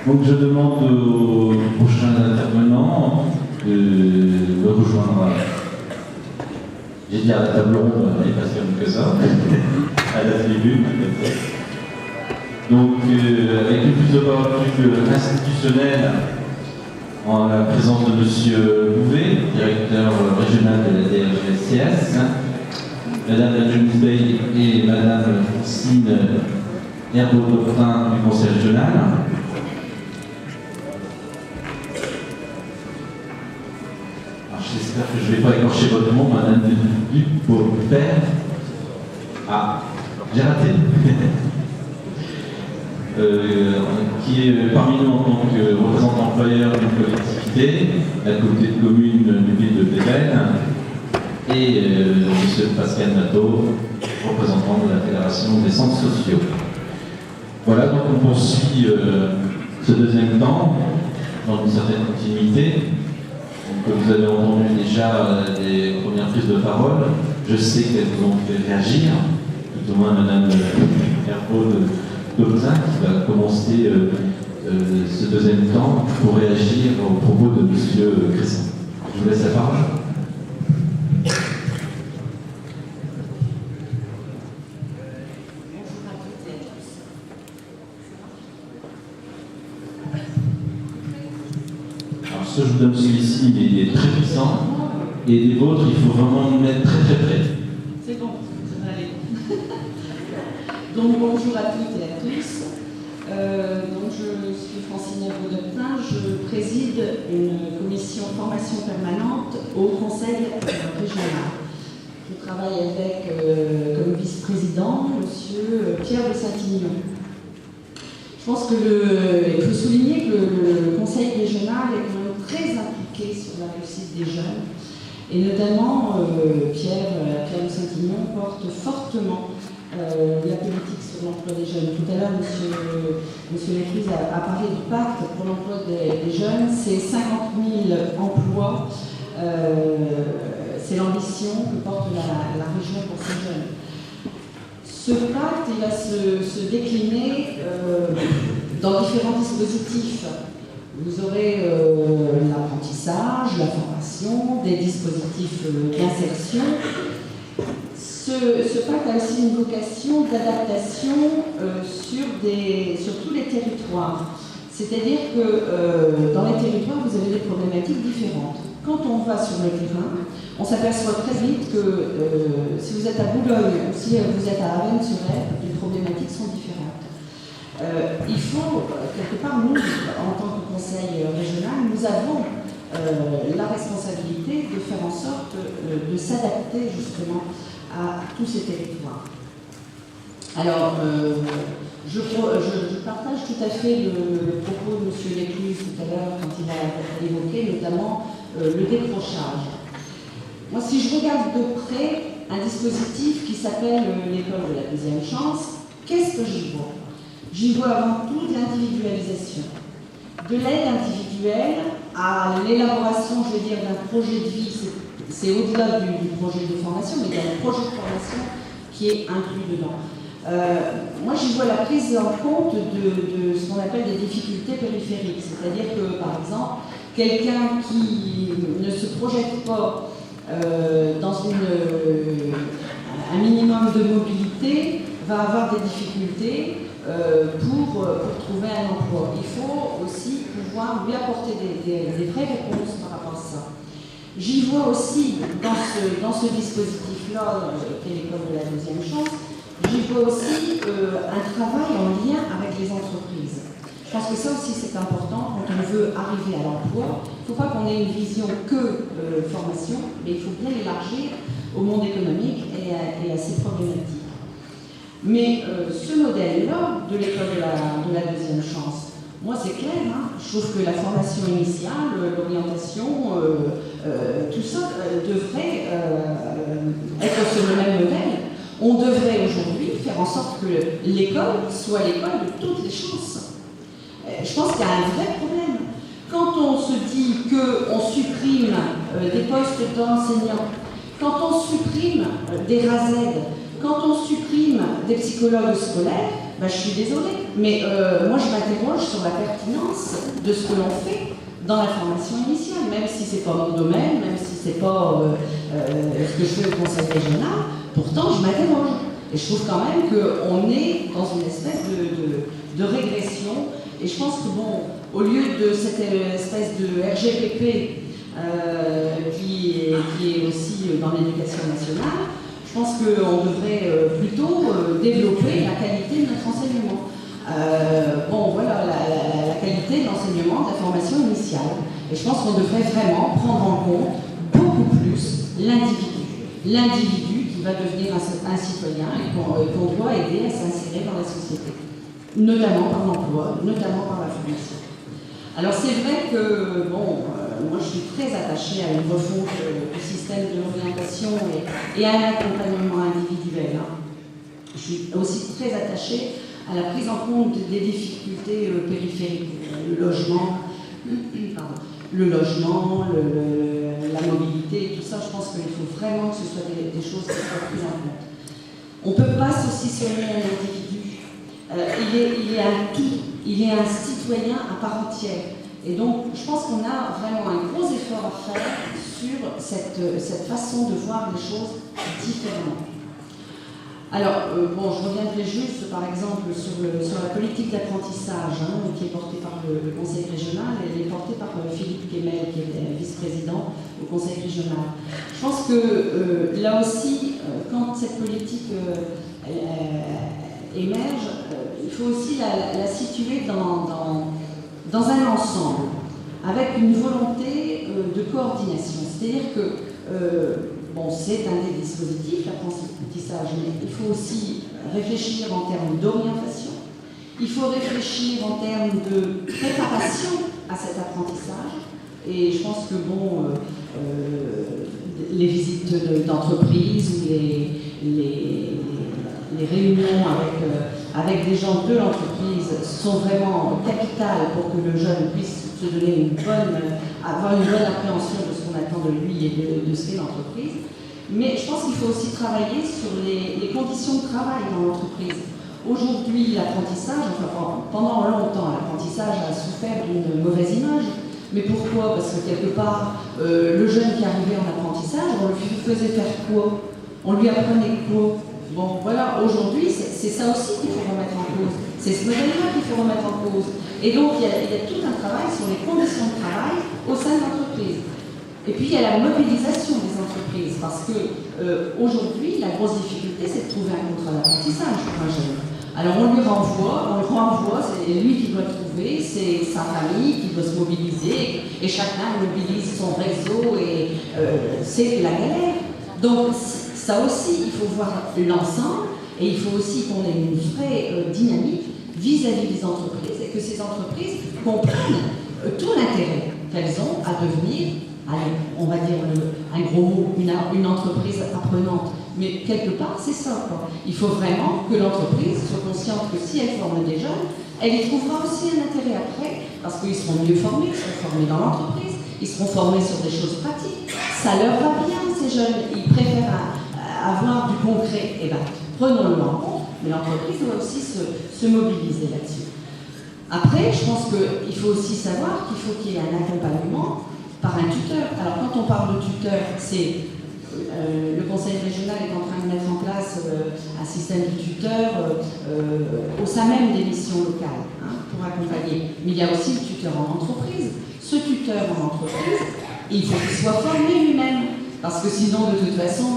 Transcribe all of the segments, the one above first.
Donc je demande au prochain intervenant de me rejoindre. J'ai dit à la table ronde, il n'est pas si que ça, à la tribune, peut-être. Donc avec une prise de parole plus institutionnelle, en la présence de M. Bouvet, directeur régional de la DRGSCS, Madame la Jeunesse Bay et Madame Francine Herbeau-Dautin du Conseil régional. J'espère que je ne vais pas écorcher votre nom, Madame Dupaut-Père. Ah, j'ai raté. Qui est parmi nous en tant que représentant employeur d'une collectivité, la communauté de communes du ville de Pévennes, et M. Pascal Matteau, représentant de la Fédération des centres sociaux. Voilà, donc on poursuit ce deuxième temps dans une certaine continuité. Donc, vous avez entendu déjà des premières prises de parole. Je sais qu'elles vous ont fait réagir, tout au moins Mme Herbeau-Dautin qui va commencer ce deuxième temps pour réagir aux propos de M. Cresson. Je vous laisse la parole. Ce que je vous donne celui-ci, il est très puissant, et les vôtres, il faut vraiment le mettre très très près. C'est bon, ça va aller. Donc bonjour à toutes et à tous. Donc je suis Francine Herbeau-Dautin, je préside une commission formation permanente au Conseil régional. Je travaille avec comme vice-président M. Pierre de Saint-Ignon. Je pense qu'il faut souligner que le Conseil régional est quand même très impliqué sur la réussite des jeunes. Et notamment, Pierre de Saint-Ignon porte fortement la politique sur l'emploi des jeunes. Tout à l'heure, M. Lécluse a parlé du pacte pour l'emploi des jeunes. C'est 50 000 emplois. C'est l'ambition que porte la région pour ces jeunes. Ce pacte, il va se décliner dans différents dispositifs. Vous aurez l'apprentissage, la formation, des dispositifs d'insertion. Ce pacte a aussi une vocation d'adaptation sur tous les territoires. C'est-à-dire que dans les territoires, vous avez des problématiques différentes. Quand on va sur le terrain, on s'aperçoit très vite que si vous êtes à Boulogne ou si vous êtes à Avesnes-sur-Helpe, les problématiques sont différentes. Il faut, quelque part, nous, en tant que conseil régional, nous avons la responsabilité de faire en sorte de s'adapter justement à tous ces territoires. Alors, je partage tout à fait le propos de M. Lécluse tout à l'heure quand il a évoqué notamment le décrochage. Moi, si je regarde de près un dispositif qui s'appelle l'école de la deuxième chance, qu'est-ce que j'y vois? J'y vois avant tout de l'individualisation, de l'aide individuelle à l'élaboration, je veux dire, d'un projet de vie. C'est au-delà du projet de formation, mais il y a un projet de formation qui est inclus dedans. Moi, j'y vois la prise en compte de ce qu'on appelle des difficultés périphériques. C'est-à-dire que, par exemple, quelqu'un qui ne se projette pas dans un minimum de mobilité va avoir des difficultés pour trouver un emploi. Il faut aussi pouvoir lui apporter des vraies réponses par rapport à ça. J'y vois aussi, dans ce dispositif-là, qui est l'école de la deuxième chance, j'y vois aussi un travail en lien avec les entreprises. Je pense que ça aussi c'est important quand on veut arriver à l'emploi. Il ne faut pas qu'on ait une vision que formation, mais il faut bien l'élargir au monde économique et à ses problématiques. Mais ce modèle-là de l'école de la deuxième chance, moi c'est clair, hein, je trouve que la formation initiale, l'orientation, tout ça devrait être sur le même modèle. On devrait aujourd'hui faire en sorte que l'école soit l'école de toutes les chances. Je pense qu'il y a un vrai problème. Quand on se dit qu'on supprime des postes d'enseignants, quand on supprime des RASED, quand on supprime des psychologues scolaires, ben, je suis désolée, mais moi je m'interroge sur la pertinence de ce que l'on fait dans la formation initiale, même si c'est pas mon domaine, même si c'est pas ce que je fais au conseil régional, pourtant je m'interroge. Et je trouve quand même qu'on est dans une espèce de régression. Et je pense que, bon, au lieu de cette espèce de RGPP qui est aussi dans l'éducation nationale, je pense qu'on devrait plutôt développer la qualité de notre enseignement. Bon, voilà, la qualité de l'enseignement, de la formation initiale. Et je pense qu'on devrait vraiment prendre en compte beaucoup plus l'individu qui va devenir un citoyen et qu'on doit aider à s'insérer dans la société, notamment par l'emploi, notamment par la formation. Alors c'est vrai que, bon, moi je suis très attachée à une refonte du système de l'orientation et à un accompagnement individuel. Hein. Je suis aussi très attachée à la prise en compte des difficultés périphériques, le logement, la mobilité, tout ça, je pense qu'il faut vraiment que ce soit des choses qui soient prises en compte. On ne peut pas saucissonner un individu. Il est un tout, il est un citoyen à part entière. Et donc, je pense qu'on a vraiment un gros effort à faire sur cette façon de voir les choses différemment. Alors, bon, je reviendrai juste, par exemple, sur la politique d'apprentissage qui est portée par le Conseil régional. Elle est portée par Philippe Kemel, qui est vice-président au Conseil régional. Je pense que là aussi, quand cette politique émerge, il faut aussi la situer dans un ensemble, avec une volonté de coordination. C'est-à-dire que bon, c'est un des dispositifs, l'apprentissage, mais il faut aussi réfléchir en termes d'orientation, il faut réfléchir en termes de préparation à cet apprentissage, et je pense que, bon, les visites d'entreprise ou les réunions avec des gens de l'entreprise sont vraiment capitales pour que le jeune puisse se donner avoir une bonne appréhension de ce qu'on attend de lui et de ce qu'est l'entreprise. Mais je pense qu'il faut aussi travailler sur les conditions de travail dans l'entreprise. Aujourd'hui, l'apprentissage, enfin, pendant longtemps, l'apprentissage a souffert d'une mauvaise image. Mais pourquoi? Parce que quelque part, le jeune qui arrivait en apprentissage, on lui faisait faire quoi? On lui apprenait quoi? Bon, voilà, aujourd'hui, c'est ça aussi qu'il faut remettre en cause. C'est ce modèle-là qu'il faut remettre en cause. Et donc, il y a tout un travail sur les conditions de travail au sein de l'entreprise. Et puis, il y a la mobilisation des entreprises, parce que aujourd'hui, la grosse difficulté, c'est de trouver un contrat d'apprentissage pour un jeune. Alors, on le renvoie, c'est lui qui doit trouver, c'est sa famille qui doit se mobiliser, et chacun mobilise son réseau, et c'est la galère. Donc, ça aussi, il faut voir l'ensemble, et il faut aussi qu'on ait une vraie dynamique vis-à-vis des entreprises, et que ces entreprises comprennent tout l'intérêt qu'elles ont à devenir, on va dire un gros mot, une entreprise apprenante. Mais quelque part, c'est ça, quoi. Il faut vraiment que l'entreprise soit consciente que si elle forme des jeunes, elle y trouvera aussi un intérêt après, parce qu'ils seront mieux formés, ils seront formés dans l'entreprise, ils seront formés sur des choses pratiques. Ça leur va bien, ces jeunes, ils préfèrent avoir du concret. Eh bien, prenons-le en compte, mais l'entreprise doit aussi se mobiliser là-dessus. Après, je pense qu'il faut aussi savoir qu'il faut qu'il y ait un accompagnement par un tuteur. Alors, quand on parle de tuteur, c'est le conseil régional est en train de mettre en place un système de tuteurs au sein même des missions locales pour accompagner. Mais il y a aussi le tuteur en entreprise. Ce tuteur en entreprise, il faut qu'il soit formé lui-même. Parce que sinon, de toute façon,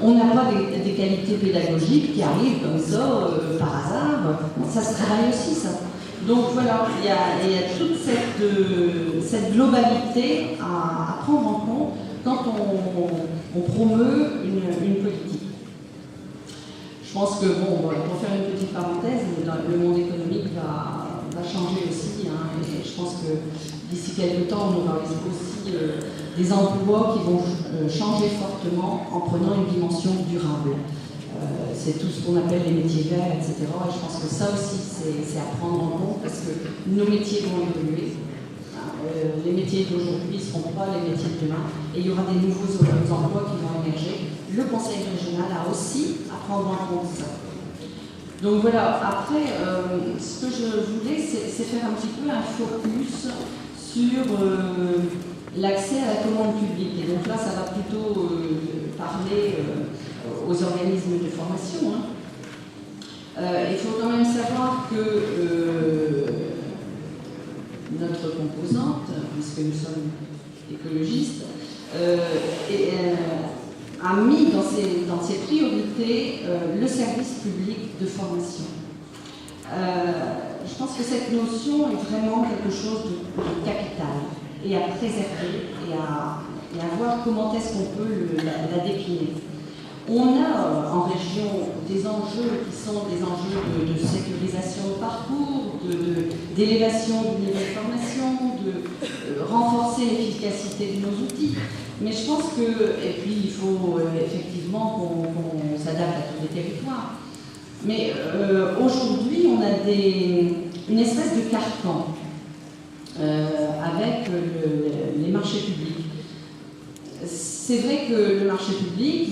on n'a pas des qualités pédagogiques qui arrivent comme ça, par hasard. Ça se travaille aussi, ça. Donc voilà, il y a toute cette globalité à prendre en compte quand on promeut une politique. Je pense que, bon, pour faire une petite parenthèse, le monde économique va changer aussi. Et je pense que d'ici quelques temps, on aura aussi des emplois qui vont changer fortement en prenant une dimension durable. C'est tout ce qu'on appelle les métiers verts, etc. Et je pense que ça aussi, c'est à prendre en compte parce que nos métiers vont évoluer. Les métiers d'aujourd'hui ne seront pas les métiers de demain et il y aura des nouveaux emplois qui vont émerger. Le conseil régional a aussi à prendre en compte ça. Donc voilà, après, ce que je voulais, c'est faire un petit peu un focus sur l'accès à la commande publique. Et donc là, ça va plutôt parler aux organismes de formation. Il faut quand même savoir que notre composante, puisque nous sommes écologistes, a mis dans ses priorités le service public de formation. Je pense que cette notion est vraiment quelque chose de capital et à préserver et à voir comment est-ce qu'on peut la décliner. On a en région des enjeux qui sont des enjeux de sécurisation de parcours, d'élévation du niveau de formation, de renforcer l'efficacité de nos outils. Mais je pense que, et puis il faut effectivement qu'on s'adapte à tous les territoires. Mais aujourd'hui, on a une espèce de carcan avec les marchés publics. C'est vrai que le marché public,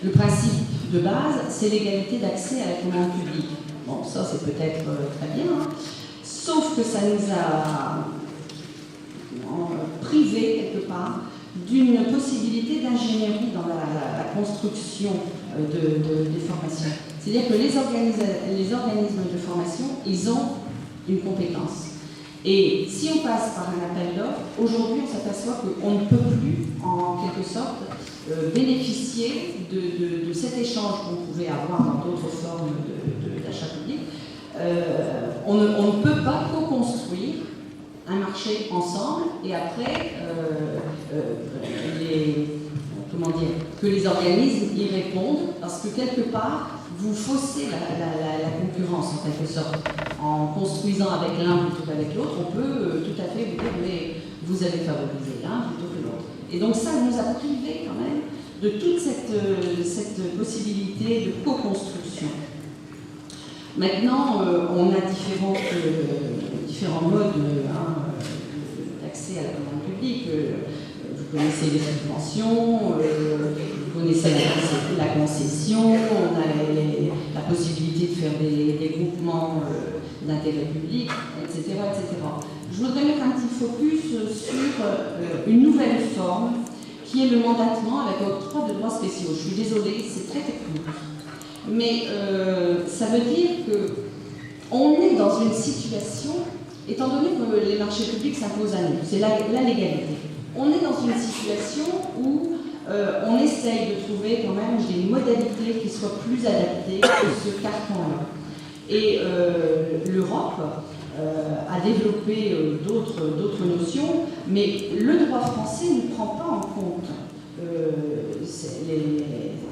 le principe de base, c'est l'égalité d'accès à la commande publique. Bon, ça c'est peut-être très bien, hein. Sauf que ça nous a privé quelque part d'une possibilité d'ingénierie dans la construction des formations. C'est-à-dire que les organismes de formation, ils ont une compétence. Et si on passe par un appel d'offres, aujourd'hui on s'aperçoit qu'on ne peut plus, en quelque sorte, bénéficier de cet échange qu'on pouvait avoir dans d'autres formes d'achat public. On ne peut pas co-construire un marché ensemble et après que les organismes y répondent, parce que quelque part vous faussez la concurrence en quelque sorte. En construisant avec l'un plutôt qu'avec l'autre, on peut tout à fait vous dire mais vous avez favorisé l'un plutôt que l'autre. Et donc ça nous a privé quand même de toute cette possibilité de co-construction. Maintenant, on a différents modes d'accès à la commande publique. Vous connaissez les subventions, vous connaissez la concession, on a la possibilité de faire des groupements d'intérêt public, etc., etc. Je voudrais mettre un petit focus sur une nouvelle forme qui est le mandatement avec octroi de droits spéciaux. Je suis désolée, c'est très technique. Mais ça veut dire qu'on est dans une situation, étant donné que les marchés publics s'imposent à nous, c'est la légalité. On est dans une situation où on essaye de trouver quand même des modalités qui soient plus adaptées à ce carcan-là. Et l'Europe a développé d'autres notions, mais le droit français ne prend pas en compte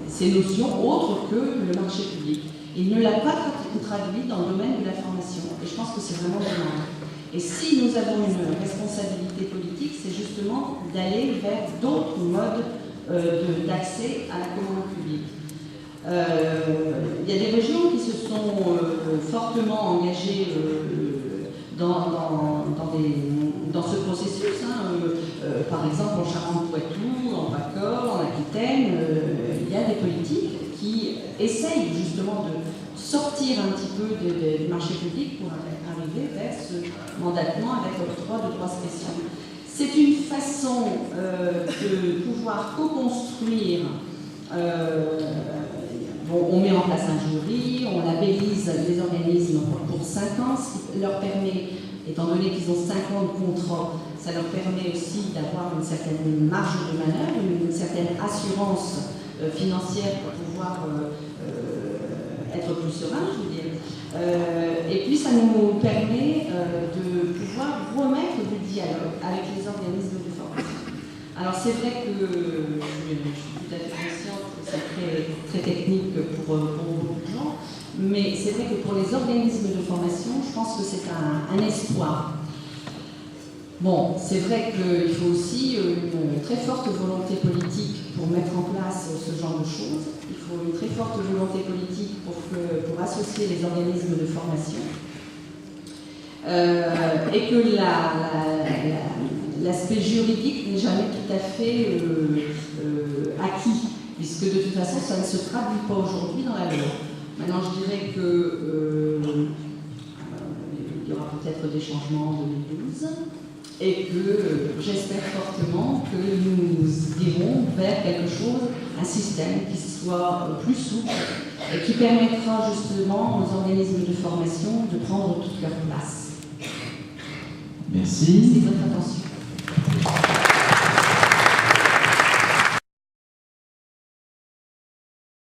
ces notions autres que le marché public. Il ne l'a pas traduit dans le domaine de la formation. Et je pense que c'est vraiment dommage. Et si nous avons une responsabilité politique, c'est justement d'aller vers d'autres modes d'accès à la commande publique. Il y a des régions qui se sont fortement engagées dans ce processus. Par exemple, en Charente-Poitou, en PACA, en Aquitaine, il y a des politiques qui essayent justement de sortir un petit peu du marché public pour arriver vers ce mandatement avec octroi de droits spéciaux. C'est une façon de pouvoir co-construire. On met en place un jury, on labellise les organismes pour 5 ans, ce qui leur permet, étant donné qu'ils ont 5 ans de contrat, ça leur permet aussi d'avoir une certaine marge de manœuvre, une certaine assurance financière pour pouvoir être plus serein, je veux dire. Et puis ça nous permet de pouvoir remettre du dialogue avec les organismes de formation. Alors c'est vrai que je suis tout à fait consciente que c'est très technique pour beaucoup de gens, mais c'est vrai que pour les organismes de formation, je pense que c'est un espoir. Bon, c'est vrai qu'il faut aussi une très forte volonté politique pour mettre en place ce genre de choses. Il faut une très forte volonté politique pour associer les organismes de formation. Et que l'aspect juridique n'est jamais tout à fait acquis, puisque de toute façon, ça ne se traduit pas aujourd'hui dans la loi. Maintenant, je dirais que il y aura peut-être des changements en 2012 et que j'espère fortement que nous irons vers quelque chose, un système qui soit plus souple et qui permettra justement aux organismes de formation de prendre toute leur place. Merci. Merci de votre attention.